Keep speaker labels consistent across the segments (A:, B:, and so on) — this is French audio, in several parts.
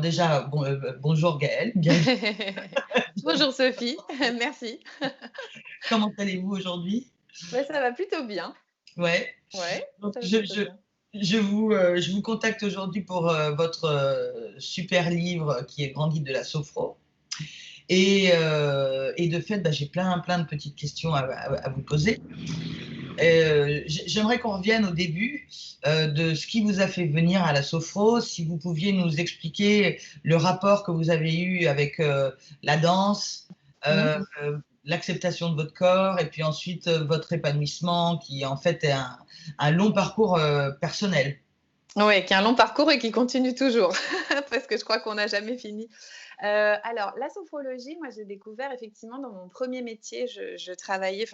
A: déjà, bonjour Gaëlle, bienvenue.
B: Bonjour Sophie, merci.
A: Comment allez-vous aujourd'hui?
B: Ouais, ça va plutôt bien.
A: Ouais,
B: Ouais,
A: donc
B: ça va
A: je
B: plutôt
A: je
B: bien.
A: je vous contacte aujourd'hui pour, votre, super livre qui est Grand guide de la sophro et de fait, bah, j'ai plein de petites questions à vous poser. J'aimerais qu'on revienne au début, de ce qui vous a fait venir à la sophro. Si vous pouviez nous expliquer le rapport que vous avez eu avec, la danse,
B: Mmh.
A: l'acceptation de votre corps et puis ensuite, votre épanouissement qui en fait est un long parcours, personnel.
B: Ouais, qui a un long parcours et qui continue toujours parce que je crois qu'on n'a jamais fini. Alors la sophrologie, moi j'ai découvert effectivement dans mon premier métier, j'ai travaillé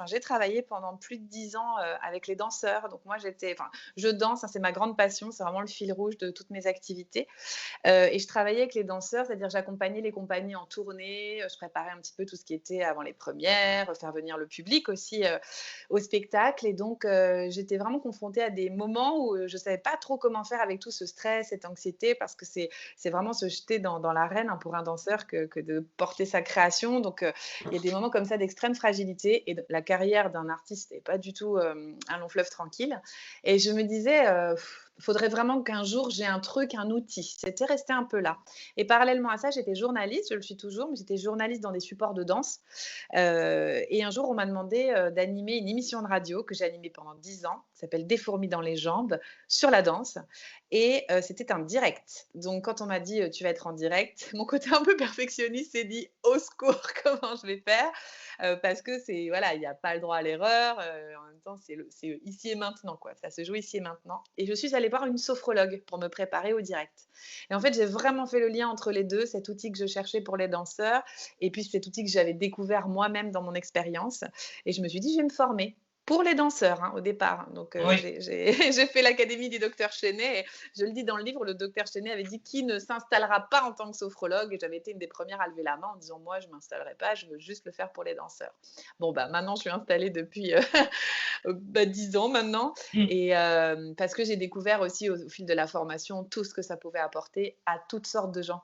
B: pendant plus de 10 ans, avec les danseurs. Donc moi je danse, hein, c'est ma grande passion, c'est vraiment le fil rouge de toutes mes activités. Et je travaillais avec les danseurs, c'est-à-dire j'accompagnais les compagnies en tournée, je préparais un petit peu tout ce qui était avant les premières, faire venir le public aussi, au spectacle et donc j'étais vraiment confrontée à des moments où, je savais pas trop comment faire avec tout ce stress, cette anxiété parce que c'est vraiment se jeter dans l'arène, hein, pour un danseur que de porter sa création donc il y a des moments comme ça d'extrême fragilité et d la carrière d'un artiste n'est pas du tout, un long fleuve tranquille et je me disais, faudrait vraiment qu'un jour j'ai un truc, un outil. C'était resté un peu là. Et parallèlement à ça, j'étais journaliste, je le suis toujours, mais j'étais journaliste dans des supports de danse. Et un jour, on m'a demandé d'animer une émission de radio que j'ai animée pendant 10 ans, qui s'appelle Des fourmis dans les jambes, sur la danse. Et c'était un direct. Donc, quand on m'a dit tu vas être en direct, mon côté un peu perfectionniste s'est dit au secours, comment je vais faire parce que c'est voilà, il n'y a pas le droit à l'erreur. En même temps, c'est ici et maintenant, quoi. Ça se joue ici et maintenant. Et je suis allée voir une sophrologue pour me préparer au direct. Et en fait, j'ai vraiment fait le lien entre les deux, cet outil que je cherchais pour les danseurs, et puis cet outil que j'avais découvert moi-même dans mon expérience. Et je me suis dit, je vais me former. Pour les danseurs, hein, au départ. Donc,
A: Oui.
B: j'ai fait l'académie du docteur Chenet. Et je le dis dans le livre, le docteur Chenet avait dit qui ne s'installera pas en tant que sophrologue. Et j'avais été une des premières à lever la main en disant moi, je ne m'installerai pas, je veux juste le faire pour les danseurs. Bon, bah maintenant, je suis installée depuis 10 ans maintenant.
A: Mmh.
B: Et parce que j'ai découvert aussi au fil de la formation tout ce que ça pouvait apporter à toutes sortes de gens.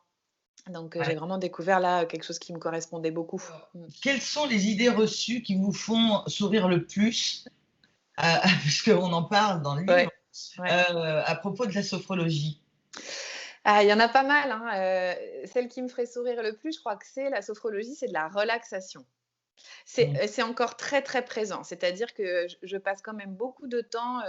B: Donc, j'ai
A: Ouais.
B: vraiment découvert là quelque chose qui me correspondait beaucoup.
A: Alors,
B: Mmh.
A: quelles sont les idées reçues qui vous font sourire le plus, puisqu'on en parle dans le livre,
B: Ouais, ouais.
A: à propos de la sophrologie?
B: Ah, il y en a pas mal, hein, celle qui me ferait sourire le plus, je crois que c'est la sophrologie, c'est de la relaxation.
A: Mmh.
B: C'est encore très, très présent. C'est-à-dire que je passe quand même beaucoup de temps,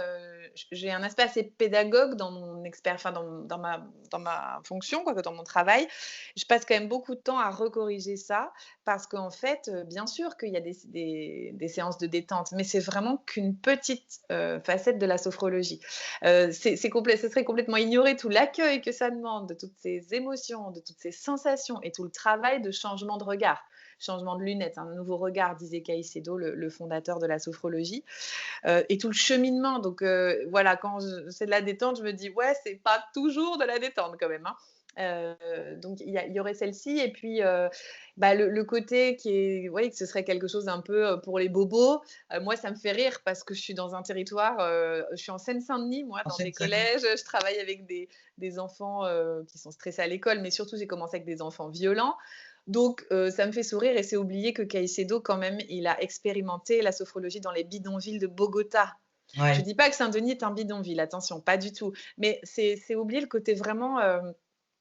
B: j'ai un aspect assez pédagogue dans mon enfin dans ma fonction quoi, dans mon travail. Je passe quand même beaucoup de temps à recorriger ça parce qu'en fait, bien sûr qu'il y a des séances de détente, mais c'est vraiment qu'une petite, facette de la sophrologie. Ce serait complètement ignorer tout l'accueil que ça demande, de toutes ces émotions, de toutes ces sensations et tout le travail de changement de regard. Changement de lunettes, un nouveau regard, disait Caicedo, le fondateur de la sophrologie, et tout le cheminement. Donc voilà, quand c'est de la détente, je me dis ouais, c'est pas toujours de la détente quand même. Hein. Donc il y aurait celle-ci et puis bah, le côté qui est, oui, que ce serait quelque chose un peu pour les bobos. Moi, ça me fait rire parce que je suis dans un territoire, je suis en Seine-Saint-Denis, moi,
A: En
B: dans des
A: Seine-Saint-Denis?
B: collèges. Je travaille avec des enfants qui sont stressés à l'école, mais surtout, j'ai commencé avec des enfants violents. Donc, ça me fait sourire et c'est oublier que Caicedo, quand même, il a expérimenté la sophrologie dans les bidonvilles de Bogota. Je
A: Ouais.
B: dis pas que Saint-Denis est un bidonville, attention, pas du tout. Mais c'est oublier le côté vraiment,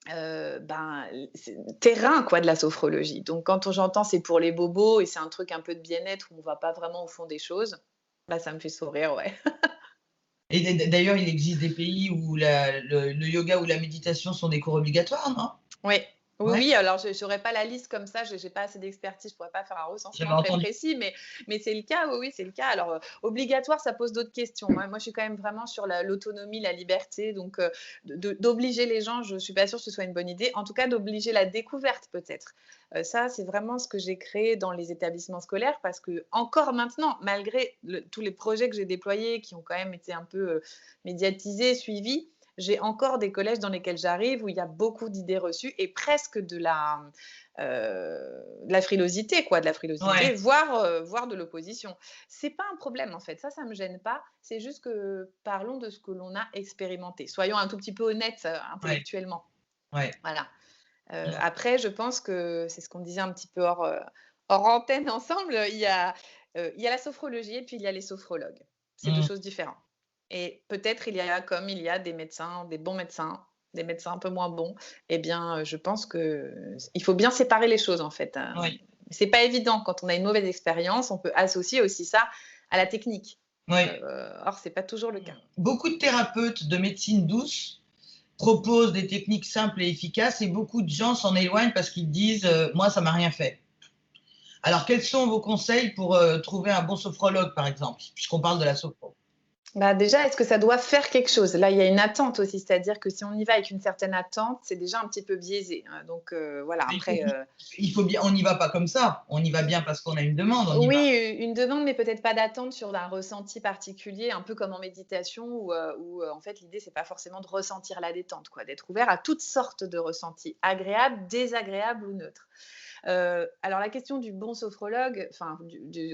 B: ben, c'est terrain quoi de la sophrologie. Donc quand j'entends c'est pour les bobos et c'est un truc un peu de bien-être où on va pas vraiment au fond des choses, là ça me fait sourire, ouais.
A: Et d'ailleurs, il existe des pays où le yoga ou la méditation sont des cours obligatoires, non?
B: Oui. Oui,
A: Ouais,
B: oui, alors je n'aurais pas la liste comme ça, j'ai pas assez d'expertise, je pourrais pas faire un
A: j'avais
B: recensement très
A: entendu.
B: précis, mais c'est le cas, oui, oui, c'est le cas. Alors, obligatoire, ça pose d'autres questions. Moi, je suis quand même vraiment sur l'autonomie, la liberté, donc d'obliger les gens, je suis pas sûre que ce soit une bonne idée. En tout cas, d'obliger la découverte peut-être. Ça, c'est vraiment ce que j'ai créé dans les établissements scolaires parce que encore maintenant, malgré tous les projets que j'ai déployés qui ont quand même été un peu, médiatisés, suivis, j'ai encore des collèges dans lesquels j'arrive où il y a beaucoup d'idées reçues et presque de la frilosité quoi, de la frilosité,
A: Ouais.
B: voire de l'opposition. C'est pas un problème en fait, ça me gêne pas, c'est juste que parlons de ce que l'on a expérimenté. Soyons un tout petit peu honnêtes,
A: Ouais,
B: intellectuellement.
A: ouais.
B: Voilà. Après, je pense que c'est ce qu'on disait un petit peu hors antenne ensemble, il y a la sophrologie et puis il y a les sophrologues. C'est 2
A: Mmh.
B: choses différentes et peut-être il y a comme il y a des médecins, des bons médecins, des médecins un peu moins bons, eh bien, je pense que il faut bien séparer les choses, en fait,
A: Oui,
B: c'est pas évident quand on a une mauvaise expérience, on peut associer aussi ça à la technique,
A: oui.
B: or c'est pas toujours le cas.
A: Beaucoup de thérapeutes de médecine douce proposent des techniques simples et efficaces et beaucoup de gens s'en éloignent parce qu'ils disent, «Moi, ça m'a rien fait». Alors, quels sont vos conseils pour, trouver un bon sophrologue, par exemple, puisqu'on parle de la sophro?
B: Bah, déjà, est-ce que ça doit faire quelque chose? Là, il y a une attente aussi, c'est-à-dire que si on y va avec une certaine attente, c'est déjà un petit peu biaisé, hein, donc voilà,
A: Il faut
B: après,
A: il faut bien on n'y va pas comme ça, on y va bien parce qu'on a une demande, on y va.
B: oui, une demande, mais peut-être pas d'attente sur un ressenti particulier, un peu comme en méditation où en fait, l'idée, c'est pas forcément de ressentir la détente, quoi, d'être ouvert à toutes sortes de ressentis, agréables, désagréables ou neutres. Alors la question du bon sophrologue, enfin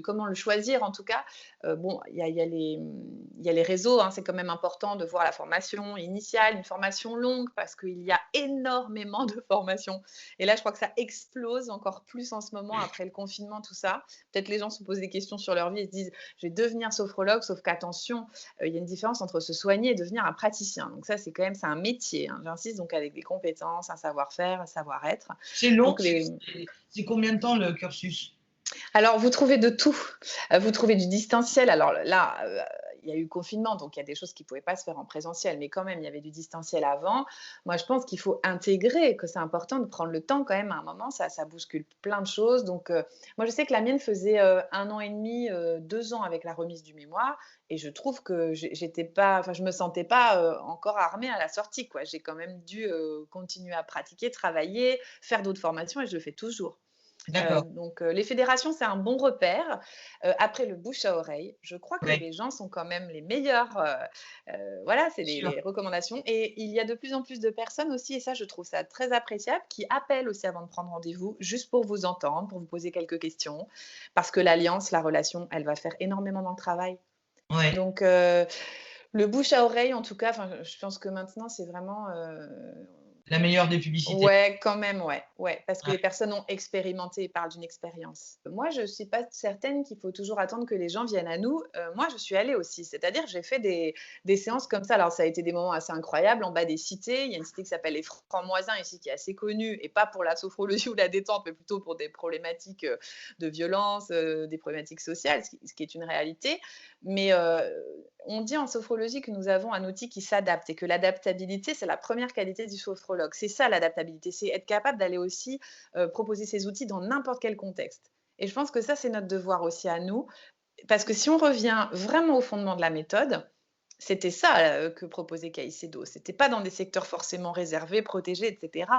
B: comment le choisir en tout cas, bon, il y a les réseaux, hein, c'est quand même important de voir la formation initiale, une formation longue parce qu'il y a énormément de formations et là, je crois que ça explose encore plus en ce moment après le confinement, tout ça. Peut-être les gens se posent des questions sur leur vie et se disent: «Je vais devenir sophrologue», sauf qu'attention, il y a une différence entre se soigner et devenir un praticien. Donc ça, c'est un métier, hein, j'insiste, donc avec des compétences, un savoir-faire, un savoir-être.
A: C'est long,
B: Donc les
A: c'est combien de temps le cursus?
B: Alors, vous trouvez de tout. Vous trouvez du distanciel. Alors là, il y a eu le confinement, donc il y a des choses qui ne pouvaient pas se faire en présentiel, mais quand même, il y avait du distanciel avant. Moi, je pense qu'il faut intégrer, que c'est important de prendre le temps quand même à un moment, ça bouscule plein de choses. Donc, moi, je sais que la mienne faisait, 1 an et demi, 2 ans avec la remise du mémoire et je trouve que j'étais pas enfin, je me sentais pas, encore armée à la sortie, quoi. J'ai quand même dû, continuer à pratiquer, travailler, faire d'autres formations et je le fais toujours.
A: D'accord,
B: Les fédérations, c'est un bon repère. Après le bouche à oreille, je crois que
A: ouais,
B: les gens sont quand même les meilleurs, voilà, c'est
A: sûr.
B: les recommandations et il y a de plus en plus de personnes aussi et ça, je trouve ça très appréciable, qui appellent aussi avant de prendre rendez-vous, juste pour vous entendre, pour vous poser quelques questions. Parce que l'alliance, la relation, elle va faire énormément dans le travail.
A: Ouais,
B: Donc le bouche à oreille, en tout cas, enfin, je pense que maintenant, c'est vraiment,
A: la meilleure des publicités.
B: ouais, quand même, ouais, ouais, parce que
A: Ouais.
B: les personnes ont expérimenté et parlent d'une expérience. Moi, je suis pas certaine qu'il faut toujours attendre que les gens viennent à nous. Moi, je suis allée aussi, c'est-à-dire j'ai fait des séances comme ça. Alors ça a été des moments assez incroyables en bas des cités. Il y a une cité qui s'appelle les Francs-Moisins ici, qui est assez connue et pas pour la sophrologie ou la détente, mais plutôt pour des problématiques, de violence, des problématiques sociales, ce qui est une réalité. Mais, on dit en sophrologie que nous avons un outil qui s'adapte et que l'adaptabilité, c'est la première qualité du sophrologue. C'est ça l'adaptabilité, c'est être capable d'aller aussi proposer ces outils dans n'importe quel contexte. Et je pense que ça, c'est notre devoir aussi à nous, parce que si on revient vraiment au fondement de la méthode, c'était ça que proposait Caicedo. C'était pas dans des secteurs forcément réservés, protégés, etc.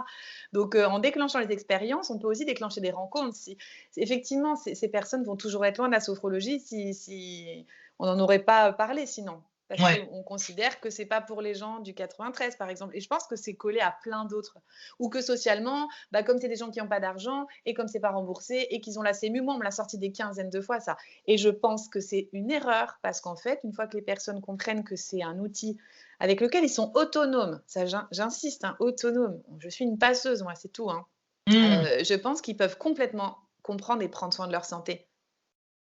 B: Donc, en déclenchant les expériences, on peut aussi déclencher des rencontres. Effectivement, ces personnes vont toujours être loin de la sophrologie si on n'en aurait pas parlé sinon. Parce
A: Ouais.
B: qu'on considère que c'est pas pour les gens du 93, par exemple. Et je pense que c'est collé à plein d'autres. Ou que socialement, bah, comme c'est des gens qui n'ont pas d'argent et comme c'est pas remboursé et qu'ils ont la CMU, moi, on me l'a sorti des quinzaines de fois, ça. Et je pense que c'est une erreur parce qu'en fait, une fois que les personnes comprennent que c'est un outil avec lequel ils sont autonomes, ça j'insiste, hein, autonomes. Je suis une passeuse, moi, c'est tout, hein.
A: Mmh.
B: Je pense qu'ils peuvent complètement comprendre et prendre soin de leur santé.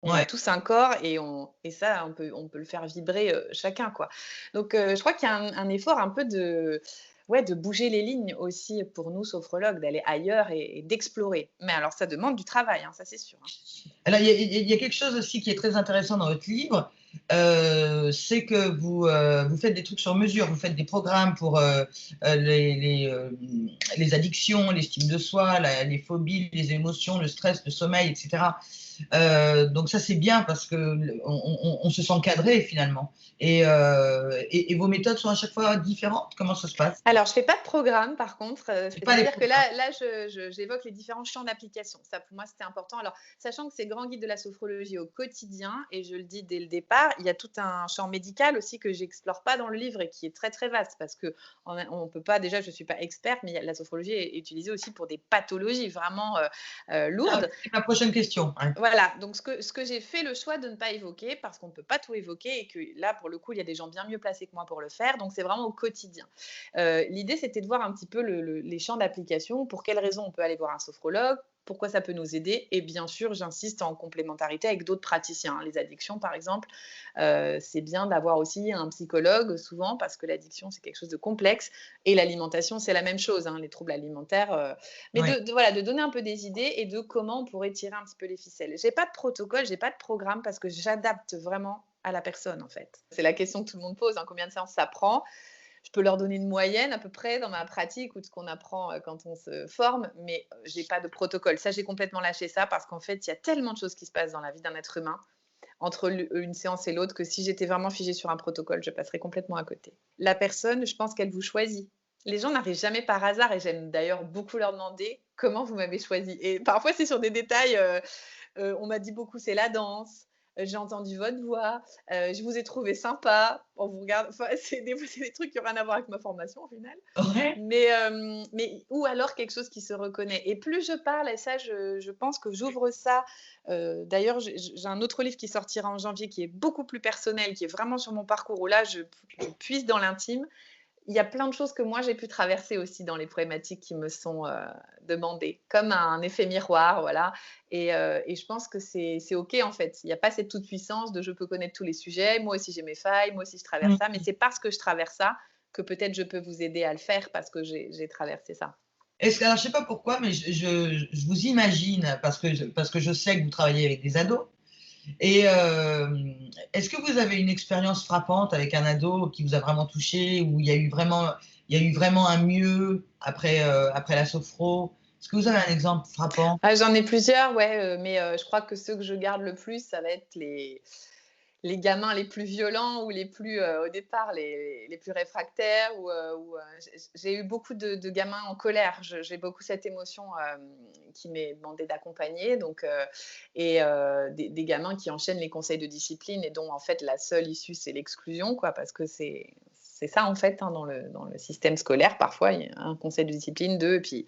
B: On a
A: Ouais.
B: tous un corps et ça, on peut le faire vibrer, chacun, quoi. Donc, je crois qu'il y a un effort un peu de ouais, de bouger les lignes aussi pour nous sophrologues, d'aller ailleurs et d'explorer. Mais alors ça demande du travail, hein, ça c'est sûr, hein.
A: Alors, il y a quelque chose aussi qui est très intéressant dans votre livre, c'est que vous faites des trucs sur mesure. Vous faites des programmes pour, les addictions, l'estime de soi, les phobies, les émotions, le stress, le sommeil et cetera. Donc ça, c'est bien parce qu'on se sent cadré finalement et vos méthodes sont à chaque fois différentes? Comment ça se passe?
B: Alors, je fais pas de programme par contre,
A: C'est pas les
B: c'est-à-dire que
A: programmes?
B: là j'évoque les différents champs d'application. Ça pour moi, c'était important. Alors, sachant que c'est grand guide de la sophrologie au quotidien et je le dis dès le départ, il y a tout un champ médical aussi que j'explore pas dans le livre et qui est très, très vaste parce qu'on peut pas déjà je suis pas experte, mais la sophrologie est utilisée aussi pour des pathologies vraiment,
A: Ah,
B: lourdes.
A: c'est ma prochaine question, ouais.
B: Voilà. Voilà, donc ce que j'ai fait le choix de ne pas évoquer, parce qu'on ne peut pas tout évoquer et que là, pour le coup, il y a des gens bien mieux placés que moi pour le faire, donc c'est vraiment au quotidien. L'idée, c'était de voir un petit peu les champs d'application, pour quelles raisons on peut aller voir un sophrologue, pourquoi ça peut nous aider et bien sûr, j'insiste en complémentarité avec d'autres praticiens, hein. Les addictions, par exemple, c'est bien d'avoir aussi un psychologue souvent parce que l'addiction, c'est quelque chose de complexe et l'alimentation, c'est la même chose, hein, les troubles alimentaires, mais
A: Ouais.
B: voilà, de donner un peu des idées et de comment on pourrait tirer un petit peu les ficelles. J'ai pas de protocole, j'ai pas de programme parce que j'adapte vraiment à la personne, en fait. C'est la question que tout le monde pose, hein, combien de séances ça prend? Je peux leur donner une moyenne à peu près dans ma pratique ou de ce qu'on apprend, quand on se forme, mais j'ai pas de protocole. Ça, j'ai complètement lâché ça parce qu'en fait, il y a tellement de choses qui se passent dans la vie d'un être humain entre une séance et l'autre que si j'étais vraiment figée sur un protocole, je passerais complètement à côté. La personne, je pense qu'elle vous choisit. Les gens n'arrivent jamais par hasard et j'aime d'ailleurs beaucoup leur demander comment vous m'avez choisi. Et parfois, c'est sur des détails. On m'a dit beaucoup, c'est la danse. J'ai entendu votre voix. Je vous ai trouvé sympa. On vous regarde. Enfin, c'est des trucs qui n'ont rien à voir avec ma formation au final.
A: Ouais.
B: Mais ou alors quelque chose qui se reconnaît. Et plus je parle, et ça, je pense que j'ouvre ça. D'ailleurs, j'ai un autre livre qui sortira en janvier qui est beaucoup plus personnel, qui est vraiment sur mon parcours, où là, je puise dans l'intime. Il y a plein de choses que moi, j'ai pu traverser aussi dans les problématiques qui me sont demandées, comme un effet miroir, voilà. Et je pense que c'est OK, en fait. Il n'y a pas cette toute-puissance de je peux connaître tous les sujets. Moi aussi, j'ai mes failles. Moi aussi, je traverse ça. Mais
A: Mmh.
B: c'est parce que je traverse ça que peut-être je peux vous aider à le faire parce que j'ai traversé ça.
A: Est-ce que alors je sais pas pourquoi, mais je vous imagine parce que je sais que vous travaillez avec des ados et est-ce que vous avez une expérience frappante avec un ado qui vous a vraiment touché, où il y a eu vraiment un mieux après, après la sophro? Est-ce que vous avez un exemple frappant?
B: Ah, j'en ai plusieurs, ouais, mais je crois que ceux que je garde le plus, ça va être les gamins les plus violents ou les plus, au départ, les plus réfractaires ou j'ai eu beaucoup de gamins en colère. J'ai beaucoup cette émotion, qui m'est demandé d'accompagner donc des gamins qui enchaînent les conseils de discipline et dont, en fait, la seule issue, c'est l'exclusion, quoi, parce que c'est ça, en fait, hein, dans le système scolaire. Parfois, il y a un conseil de discipline, 2 et puis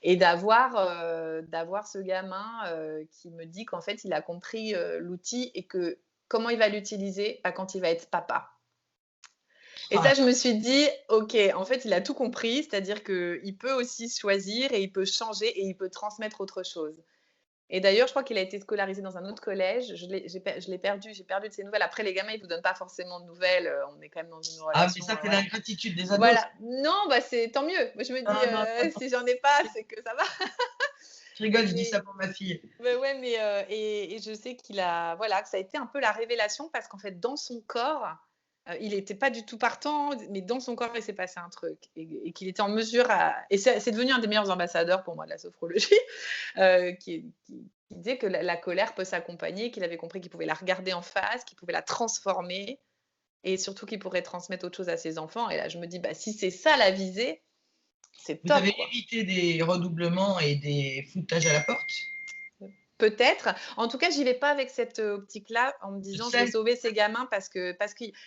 B: et d'avoir ce gamin, qui me dit qu'en fait, il a compris, l'outil et que comment il va l'utiliser? Bah, quand il va être papa. Et
A: Ah,
B: ça, je me suis dit: «OK, en fait, il a tout compris, c'est-à-dire qu'il peut aussi choisir et il peut changer et il peut transmettre autre chose». Et d'ailleurs, je crois qu'il a été scolarisé dans un autre collège. J'ai perdu de ses nouvelles. Après, les gamins, ils vous donnent pas forcément de nouvelles, on est quand même dans une
A: ah mais
B: relation,
A: ça, c'est
B: voilà.
A: l'ingratitude des ados, ça.
B: Voilà. Non, bah, c'est tant mieux. Moi, je me dis,
A: Non, non, non, non,
B: si j'en ai pas, c'est que ça va.
A: je rigole, je dis ça
B: Mais
A: pour ma fille.
B: ouais, mais et je sais qu'il a voilà, que ça a été un peu la révélation parce qu'en fait, dans son corps, il était pas du tout partant, mais dans son corps, il s'est passé un truc et qu'il était en mesure à et c'est devenu un des meilleurs ambassadeurs pour moi de la sophrologie, qui disait que la colère peut s'accompagner, qu'il avait compris qu'il pouvait la regarder en face, qu'il pouvait la transformer et surtout qu'il pourrait transmettre autre chose à ses enfants et là, je me dis: «Bah, si c'est ça la visée, c'est
A: Vous
B: top,
A: avez
B: quoi».
A: évité des redoublements et des foutages à la porte?
B: Peut-être. En tout cas, j'y vais pas avec cette, optique-là, en me
A: Je
B: disant: «Je vais
A: sais,
B: sauver ces gamins» parce que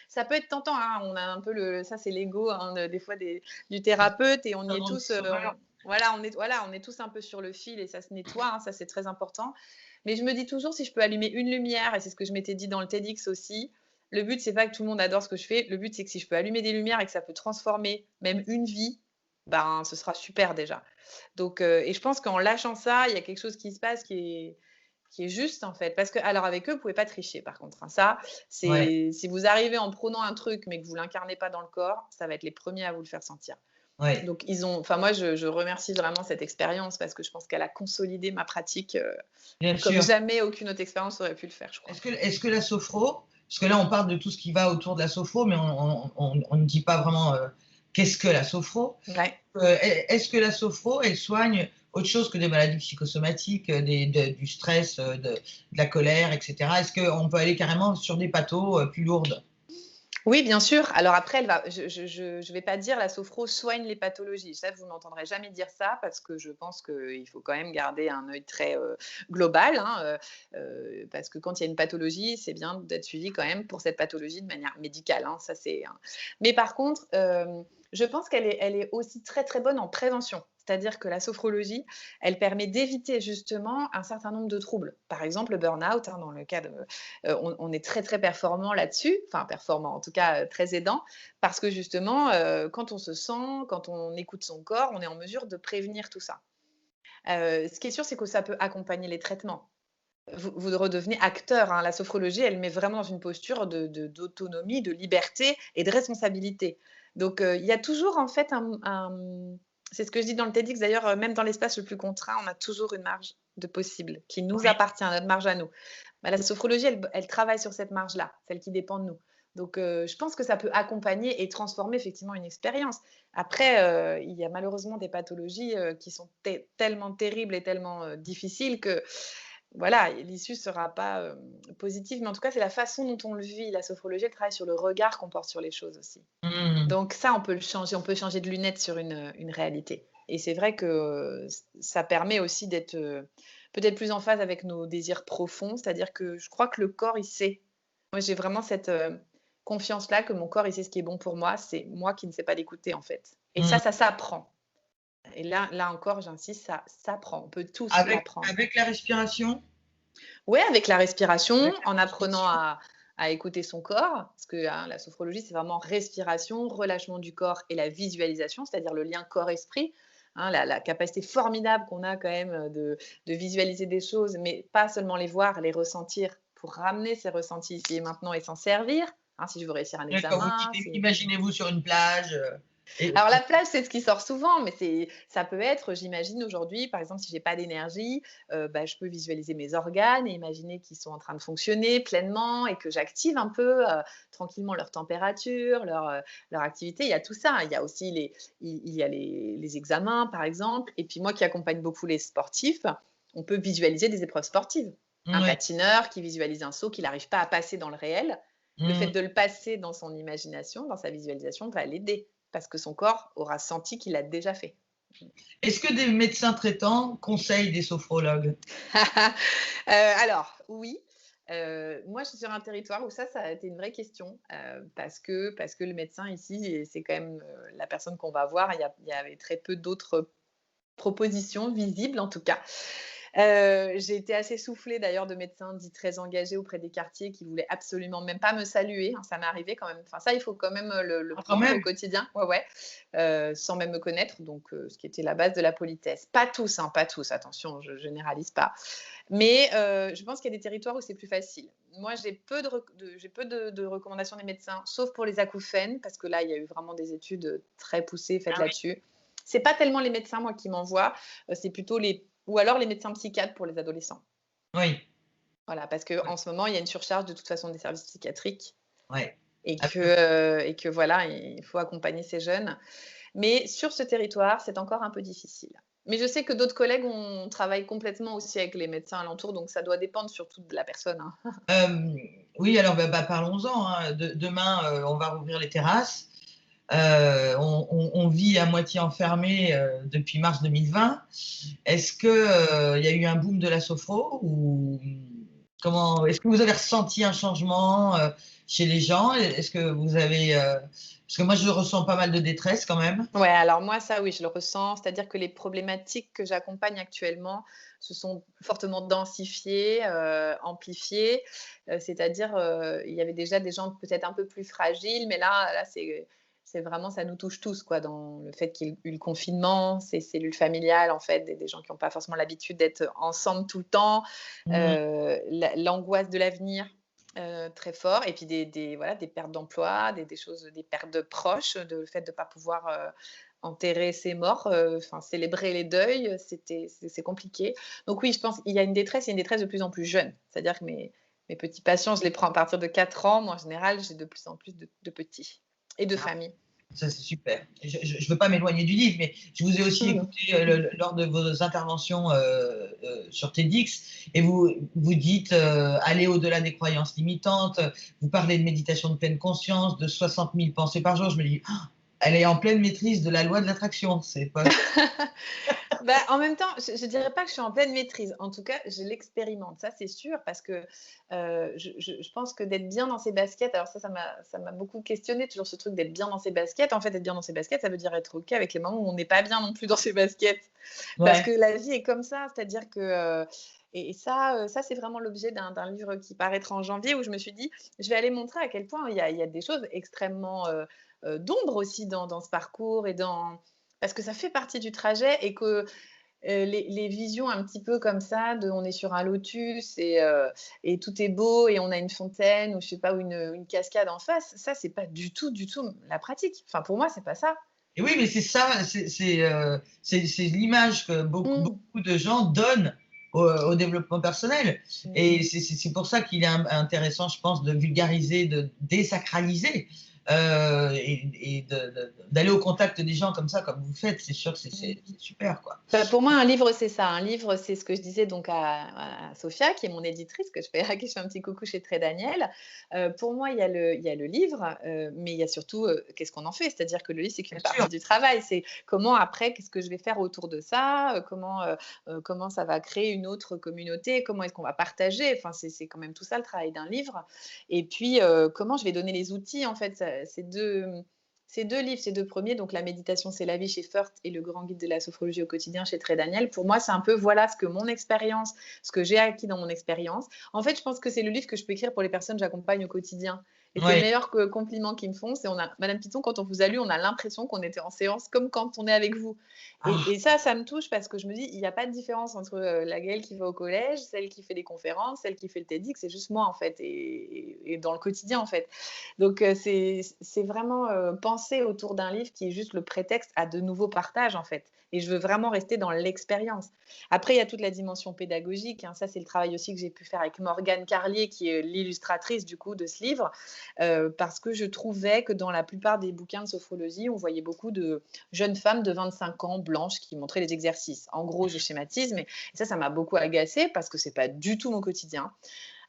B: ça peut être tentant, hein. On a un peu ça c'est l'ego, hein, des fois du thérapeute et on y est
A: syndrome du
B: tous,
A: sauveur.
B: on est tous un peu sur le fil et ça se nettoie, hein, ça c'est très important. Mais je me dis toujours si je peux allumer une lumière et c'est ce que je m'étais dit dans le TEDx aussi, le but c'est pas que tout le monde adore ce que je fais, le but c'est que si je peux allumer des lumières et que ça peut transformer même une vie, ben, ce sera super déjà. Donc et je pense qu'en lâchant ça, il y a quelque chose qui se passe qui est juste en fait. Parce que, alors avec eux, vous pouvez pas tricher par contre, hein. Ça,
A: Ouais,
B: c'est si vous arrivez en prônant un truc, mais que vous l'incarnez pas dans le corps, ça va être les premiers à vous le faire sentir.
A: ouais,
B: Donc enfin moi, je remercie vraiment cette expérience parce que je pense qu'elle a consolidé ma pratique,
A: bien
B: comme
A: sûr.
B: jamais aucune autre expérience aurait pu le faire, je crois.
A: Est-ce que la sophro, parce que là on parle de tout ce qui va autour de la sophro, mais on ne dit pas vraiment qu'est-ce que la sophro.
B: Ouais.
A: Est-ce que la sophro, elle soigne autre chose que des maladies psychosomatiques, du stress, de la colère, etc. Est-ce qu'on peut aller carrément sur des pathos plus lourdes?
B: Oui, bien sûr. Alors après, elle va je vais pas dire la sophro soigne les pathologies. Ça, vous m'entendrez jamais dire ça parce que je pense qu'il faut quand même garder un œil très, global, hein, parce que quand il y a une pathologie, c'est bien d'être suivi quand même pour cette pathologie de manière médicale, hein, ça c'est mais par contre, je pense qu'elle est aussi très, très bonne en prévention. C'est-à-dire que la sophrologie, elle permet d'éviter justement un certain nombre de troubles. Par exemple, le burn-out, hein, dans le cas de, on est très très performant là-dessus, enfin performant, en tout cas très aidant, parce que justement, quand on se sent, quand on écoute son corps, on est en mesure de prévenir tout ça. Ce qui est sûr, c'est que ça peut accompagner les traitements. Vous redevenez acteur, hein. La sophrologie, elle met vraiment dans une posture d'autonomie, de liberté et de responsabilité. Donc, il y a toujours en fait c'est ce que je dis dans le TEDx d'ailleurs, même dans l'espace le plus contraint, on a toujours une marge de possible qui nous
A: Oui.
B: appartient, notre marge à nous. Bah, la sophrologie, elle travaille sur cette marge-là, celle qui dépend de nous. Donc, je pense que ça peut accompagner et transformer effectivement une expérience. Après, il y a malheureusement des pathologies, qui sont tellement terribles et tellement, difficiles que voilà, l'issue ne sera pas, positive, mais en tout cas, c'est la façon dont on le vit. La sophrologie, elle travaille sur le regard qu'on porte sur les choses aussi.
A: Mmh.
B: Donc ça, on peut le changer, on peut changer de lunettes sur une réalité. Et c'est vrai que, ça permet aussi d'être, peut-être plus en phase avec nos désirs profonds. C'est-à-dire que je crois que le corps, il sait. Moi, j'ai vraiment cette, confiance-là que mon corps, il sait ce qui est bon pour moi. C'est moi qui ne sais pas l'écouter, en fait. Et
A: Mmh.
B: ça s'apprend. Et là encore, j'insiste, ça s'apprend. On peut tous
A: Avec
B: l'apprendre.
A: la respiration?
B: Ouais, avec la respiration,
A: Avec la
B: en apprenant
A: respiration?
B: à écouter son corps, parce que, hein, la sophrologie, c'est vraiment respiration, relâchement du corps et la visualisation, c'est-à-dire le lien corps-esprit, hein, la capacité formidable qu'on a quand même, de visualiser des choses, mais pas seulement les voir, les ressentir pour ramener ces ressentis ici et maintenant et s'en servir, hein, si je veux réussir un
A: Quand vous
B: examen,
A: dites:
B: si
A: «Imaginez-vous sur une plage», et
B: alors la plage, c'est ce qui sort souvent, mais ça peut être, j'imagine aujourd'hui, par exemple, si j'ai pas d'énergie, bah, je peux visualiser mes organes et imaginer qu'ils sont en train de fonctionner pleinement et que j'active un peu, tranquillement leur température, leur activité. Il y a tout ça. Il y a aussi il y a les examens, par exemple, et puis moi qui accompagne beaucoup les sportifs, on peut visualiser des épreuves sportives. Un
A: oui.
B: patineur qui visualise un saut qu'il n'arrive pas à passer dans le réel, le fait
A: Mmh.
B: de le passer dans son imagination, dans sa visualisation, va l'aider parce que son corps aura senti qu'il l'a déjà fait.
A: Est-ce que des médecins traitants conseillent des sophrologues?
B: Alors oui, moi je suis sur un territoire où ça a été une vraie question, parce que le médecin ici et c'est quand même, la personne qu'on va voir, il y avait très peu d'autres propositions visibles en tout cas. J'ai été assez soufflée d'ailleurs de médecins dits très engagés auprès des quartiers qui voulaient absolument même pas me saluer, hein, ça m'est arrivé quand même. Enfin ça, il faut quand même, le
A: Ah, quand
B: prendre au
A: même?
B: quotidien. Ouais, ouais, sans même me connaître, donc ce qui était la base de la politesse. Pas tous, hein, pas tous, attention, je généralise pas. Mais je pense qu'il y a des territoires où c'est plus facile. Moi, j'ai peu de recommandations des médecins, sauf pour les acouphènes, parce que là, il y a eu vraiment des études, très poussées faites
A: Ah oui.
B: là-dessus. C'est pas tellement les médecins, moi, qui m'envoient, c'est plutôt ou alors les médecins psychiatres pour les adolescents.
A: Oui,
B: Voilà, parce
A: oui,
B: qu'en ce moment, il y a une surcharge de toute façon des services psychiatriques
A: ouais.
B: et
A: Ah,
B: que voilà, il faut accompagner ces jeunes. Mais sur ce territoire, c'est encore un peu difficile. Mais je sais que d'autres collègues travaillent complètement aussi avec les médecins alentours, donc ça doit dépendre surtout de la personne, hein.
A: oui, alors, parlons-en, hein. Demain, on va rouvrir les terrasses. On vit à moitié enfermé, depuis mars 2020. Est-ce que, il y a eu un boom de la sophro ou comment? Est-ce que vous avez ressenti un changement, chez les gens? Est-ce que vous avez, parce que moi je ressens pas mal de détresse quand même.
B: Ouais, alors moi, ça oui, je le ressens. C'est-à-dire que les problématiques que j'accompagne actuellement se sont fortement densifiées, amplifiées. C'est-à-dire, il y avait déjà des gens peut-être un peu plus fragiles, mais là, c'est vraiment, ça nous touche tous, quoi, dans le fait qu'il y ait eu le confinement, ces cellules familiales, en fait, des gens qui n'ont pas forcément l'habitude d'être ensemble tout le temps,
A: Mmh.
B: l'angoisse de l'avenir. Très fort et puis voilà, des pertes d'emploi, des choses, des pertes de proches, le fait de ne pas pouvoir, enterrer ses morts, enfin célébrer les deuils, c'est compliqué. Donc oui, je pense qu'il y a une détresse, il y a une détresse de plus en plus jeune. C'est-à-dire que mes petits patients, je les prends à partir de 4 ans. Moi, en général, j'ai de plus en plus de petits et de familles.
A: Ça, c'est super. Je ne veux pas m'éloigner du livre, mais je vous ai aussi
B: Mmh.
A: écouté lors de vos interventions sur TEDx, et vous dites aller au-delà des croyances limitantes. Vous parlez de méditation de pleine conscience, de 60 000 pensées par jour. Je me dis, ah, elle est en pleine maîtrise de la loi de l'attraction. C'est pas.
B: En même temps, je ne dirais pas que je suis en pleine maîtrise. En tout cas, je l'expérimente, ça c'est sûr, parce que je pense que d'être bien dans ses baskets, alors ça m'a beaucoup questionné, toujours ce truc d'être bien dans ses baskets. En fait, être bien dans ses baskets, ça veut dire être OK avec les moments où on n'est pas bien non plus dans ses baskets. Parce que
A: Ouais.
B: la vie est comme ça, c'est-à-dire que, et ça c'est vraiment l'objet d'un livre qui paraîtra en janvier, où je me suis dit, je vais aller montrer à quel point il y a des choses extrêmement d'ombre aussi dans ce parcours, parce que ça fait partie du trajet, et que les visions un petit peu comme ça, on est sur un lotus et tout est beau et on a une fontaine ou je sais pas, ou une cascade en face, ça c'est pas du tout, du tout la pratique. Enfin pour moi c'est pas ça.
A: Et oui, mais c'est ça, c'est l'image que
B: Mmh.
A: beaucoup de gens donnent au développement personnel.
B: Mmh.
A: Et c'est pour ça qu'il est intéressant, je pense, de vulgariser, de désacraliser, d'aller au contact des gens comme ça, comme vous faites. C'est sûr que c'est super, quoi.
B: Pour moi, un livre, c'est ça. Un livre, c'est ce que je disais donc à Sophia, qui est mon éditrice, à qui je fais un petit coucou chez Très Daniel. Pour moi, il y a le livre, mais il y a surtout qu'est-ce qu'on en fait. C'est-à-dire que le livre, c'est qu'une
A: Bien sûr.
B: partie du travail. C'est comment après, qu'est-ce que je vais faire autour de ça, comment ça va créer une autre communauté, comment est-ce qu'on va partager. Enfin, c'est quand même tout ça le travail d'un livre. Et puis, comment je vais donner les outils, en fait. Ces deux livres, ces deux premiers, donc La méditation, c'est la vie chez Furt et Le grand guide de la sophrologie au quotidien chez Très Daniel, pour moi, c'est un peu voilà ce que mon expérience, ce que j'ai acquis dans mon expérience. En fait, je pense que c'est le livre que je peux écrire pour les personnes que j'accompagne au quotidien. Et c'est le
A: Ouais.
B: meilleur compliment qu'ils me font. C'est Madame Piton, quand on vous a lu, on a l'impression qu'on était en séance comme quand on est avec vous.
A: Ah,
B: Et ça me touche parce que je me dis, il n'y a pas de différence entre la Gaëlle qui va au collège, celle qui fait des conférences, celle qui fait le TEDx, c'est juste moi en fait, et dans le quotidien en fait. Donc, c'est vraiment penser autour d'un livre qui est juste le prétexte à de nouveaux partages, en fait. Et je veux vraiment rester dans l'expérience. Après, il y a toute la dimension pédagogique, hein. Ça, c'est le travail aussi que j'ai pu faire avec Morgane Carlier, qui est l'illustratrice du coup de ce livre, parce que je trouvais que dans la plupart des bouquins de sophrologie, on voyait beaucoup de jeunes femmes de 25 ans, blanches, qui montraient les exercices. En gros, je schématise, mais ça m'a beaucoup agacée parce que c'est pas du tout mon quotidien.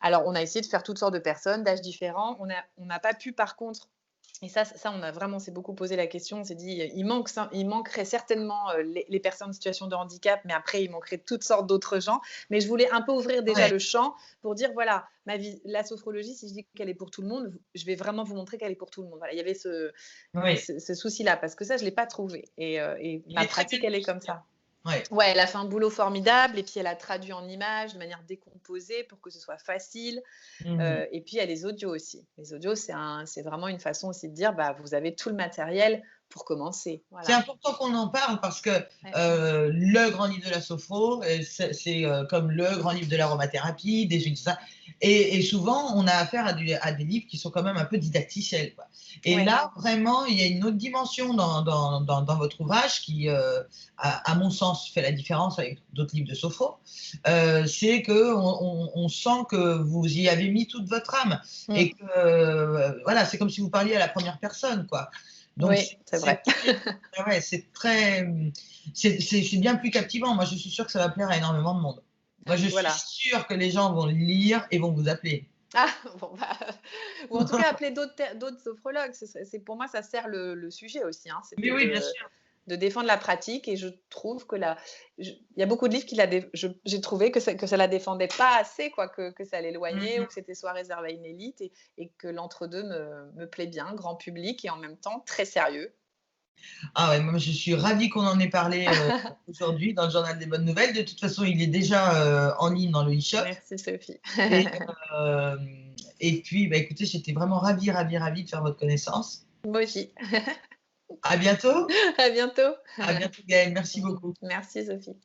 B: Alors, on a essayé de faire toutes sortes de personnes, d'âges différents. On n'a pas pu, par contre, et ça, on s'est beaucoup posé la question. On s'est dit, il manquerait certainement les personnes en situation de handicap, mais après, il manquerait toutes sortes d'autres gens. Mais je voulais un peu ouvrir déjà
A: ouais,
B: le champ pour dire, voilà, la sophrologie, si je dis qu'elle est pour tout le monde, je vais vraiment vous montrer qu'elle est pour tout le monde. Voilà, il y avait
A: ouais.
B: ce souci-là, parce que ça, je ne l'ai pas trouvé. Et
A: Il
B: ma
A: est très bien
B: pratique, elle est comme
A: illustré.
B: ça.
A: Ouais.
B: Ouais, elle a fait un boulot formidable et puis elle a traduit en images de manière décomposée pour que ce soit facile.
A: Mmh.
B: Et puis il y a les audios aussi. Les audios, c'est vraiment une façon aussi de dire, bah, vous avez tout le matériel pour commencer.
A: C'est
B: Voilà.
A: important qu'on en parle parce que
B: Ouais.
A: le grand livre de la sophro, c'est comme le grand livre de l'aromathérapie, des huiles, tout ça. Et souvent, on a affaire à des livres qui sont quand même un peu didacticiels, quoi. Et
B: Ouais.
A: là, vraiment, il y a une autre dimension dans votre ouvrage qui, à mon sens, fait la différence avec d'autres livres de sophro. C'est qu'on sent que vous y avez mis toute votre âme et
B: Mm.
A: que, voilà, c'est comme si vous parliez à la première personne, quoi. Donc,
B: Oui, c'est vrai.
A: ah ouais, c'est très, c'est bien plus captivant. Moi, je suis sûre que ça va plaire à énormément de monde. Moi, je suis
B: Voilà.
A: sûre que les gens vont le lire et vont vous appeler.
B: Ah, bon, bah, ou en tout cas appeler d'autres sophrologues. Pour moi, ça sert le sujet aussi, hein.
A: Mais
B: C'était
A: oui, bien sûr.
B: de défendre la pratique, et je trouve que il y a beaucoup de livres j'ai trouvé que ça la défendait pas assez, quoi, que ça l'éloignait, ou
A: Mmh.
B: que c'était soit réservé à une élite, et que l'entre-deux me plaît bien, grand public et en même temps très sérieux.
A: Ah ouais, moi, je suis ravie qu'on en ait parlé, aujourd'hui dans le journal des bonnes nouvelles. De toute façon, il est déjà, en ligne dans le e-shop
B: Merci Sophie.
A: et et puis, bah, écoutez, j'étais vraiment ravie, ravie, ravie de faire votre connaissance.
B: Moi aussi.
A: À bientôt.
B: À bientôt.
A: À bientôt Gaëlle, merci beaucoup.
B: Merci Sophie.